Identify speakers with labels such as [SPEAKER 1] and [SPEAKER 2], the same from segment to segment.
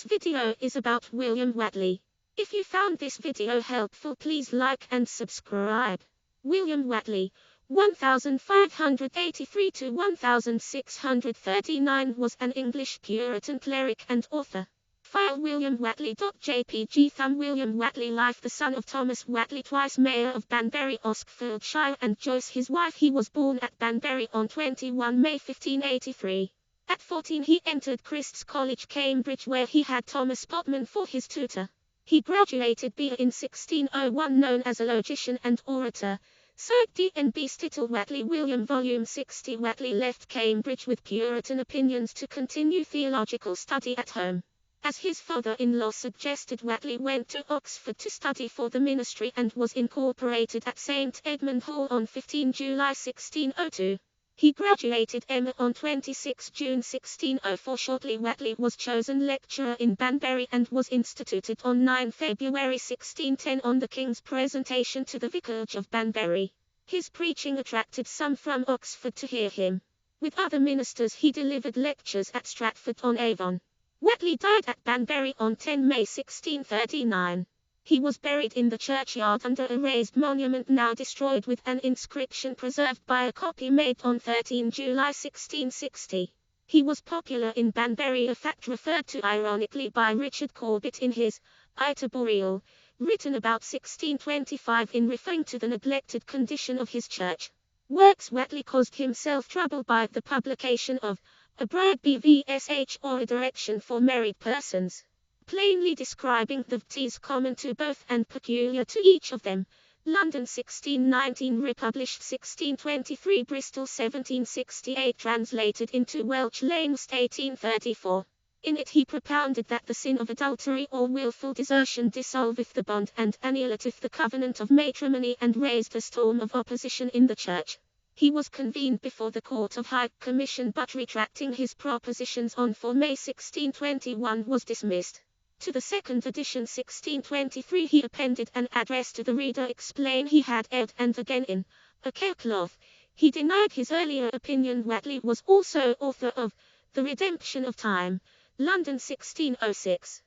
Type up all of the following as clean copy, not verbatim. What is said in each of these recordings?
[SPEAKER 1] This video is about William Whately. If you found this video helpful, please like and subscribe. William Whately, 1583 to 1639, was an English Puritan cleric and author. File williamwhatley.jpg. Thumb William Whately life. The son of Thomas Whately, twice mayor of Banbury, Oxfordshire, and Joyce his wife. He was born at Banbury on 21 May 1583. At 14 he entered Christ's College, Cambridge, where he had Thomas Potman for his tutor. He graduated B.A. in 1601, known as a logician and orator. Sir D.N.B. Stittle Whately, William, Volume 60. Whately left Cambridge with Puritan opinions to continue theological study at home. As his father-in-law suggested, Whately went to Oxford to study for the ministry and was incorporated at St. Edmund Hall on 15 July 1602. He graduated M.A. on 26 June 1604. Shortly Whately was chosen lecturer in Banbury and was instituted on 9 February 1610 on the King's presentation to the Vicarage of Banbury. His preaching attracted some from Oxford to hear him. With other ministers he delivered lectures at Stratford-on-Avon. Whately died at Banbury on 10 May 1639. He was buried in the churchyard under a raised monument now destroyed, with an inscription preserved by a copy made on 13 July 1660. He was popular in Banbury, a fact referred to ironically by Richard Corbett in his Ita Boreal, written about 1625, in referring to the neglected condition of his church. Works. Whately caused himself trouble by the publication of A Bride BVSH, or a Direction for Married Persons, plainly describing the vts common to both and peculiar to each of them. London 1619, republished 1623, Bristol 1768, translated into Welsh Lanes 1834. In it he propounded that the sin of adultery or wilful desertion dissolveth the bond and annulateth the covenant of matrimony, and raised a storm of opposition in the church. He was convened before the Court of High Commission, but retracting his propositions on 4 May 1621 was dismissed. To the second edition 1623 he appended an address to the reader explain he had erred, and again in A Carecloth he denied his earlier opinion. Whately was also author of The Redemption of Time, London 1606.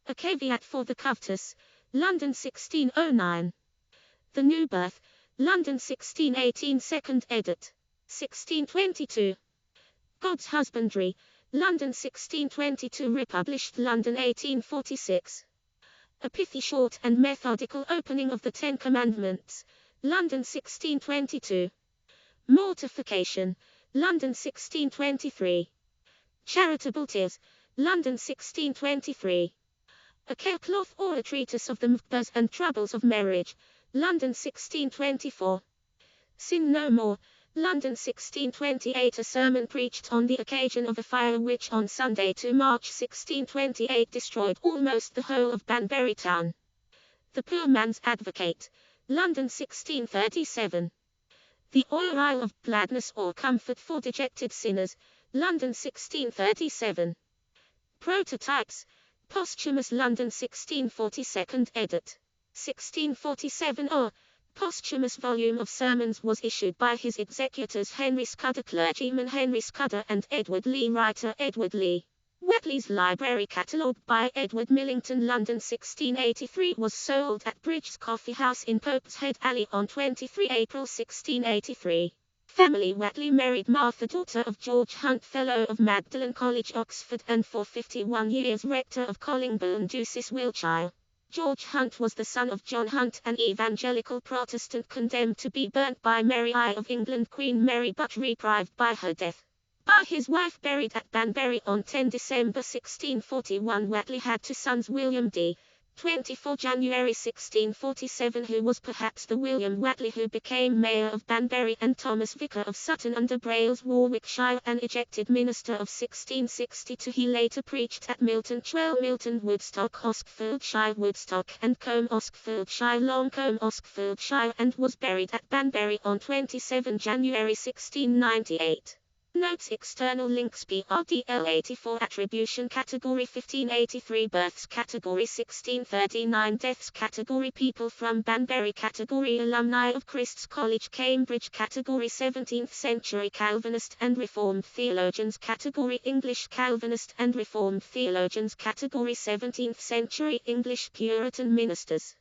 [SPEAKER 1] A Caveat for the Covetous, London 1609. The New Birth, London 1618, second edit. 1622. God's Husbandry, London 1622, republished London 1846. A pithy, short and methodical opening of the Ten Commandments, London 1622. Mortification, London 1623. Charitable Tears, London 1623. A Carecloth, or a Treatise of the Mvbas and Troubles of Marriage, London 1624. Sin No More, London 1628. A sermon preached on the occasion of a fire which on Sunday 2 March 1628 destroyed almost the whole of Banbury town. The Poor Man's Advocate, London 1637. The Oil of Gladness or Comfort for Dejected Sinners, London 1637. Prototypes, posthumous, London 1642, edit. 1647. Or posthumous volume of sermons was issued by his executors Henry Scudder, clergyman Henry Scudder, and Edward Lee, writer Edward Lee. Whately's library, catalogued by Edward Millington, London 1683, was sold at Bridge's Coffee House in Pope's Head Alley on 23 April 1683. Family. Whately married Martha, daughter of George Hunt, Fellow of Magdalen College, Oxford, and for 51 years rector of Collingbourne, Deuces, Wiltshire. George Hunt was the son of John Hunt, an evangelical Protestant condemned to be burnt by Mary I of England, Queen Mary, but reprieved by her death. By his wife, buried at Banbury on 10 December 1641. Whately had two sons, William d. 24 January 1647, who was perhaps the William Whately who became mayor of Banbury, and Thomas, vicar of Sutton under Brailes, Warwickshire, an ejected minister of 1662. He later preached at Milton Chwell, Milton, Woodstock, Oxfordshire, Woodstock, and Combe, Oxfordshire, Longcombe, Oxfordshire, and was buried at Banbury on 27 January 1698. Notes external links PRDL 84 attribution category 1583 births category 1639 deaths category people from Banbury category alumni of Christ's College Cambridge category 17th century Calvinist and Reformed theologians category English Calvinist and Reformed theologians category 17th century English Puritan ministers.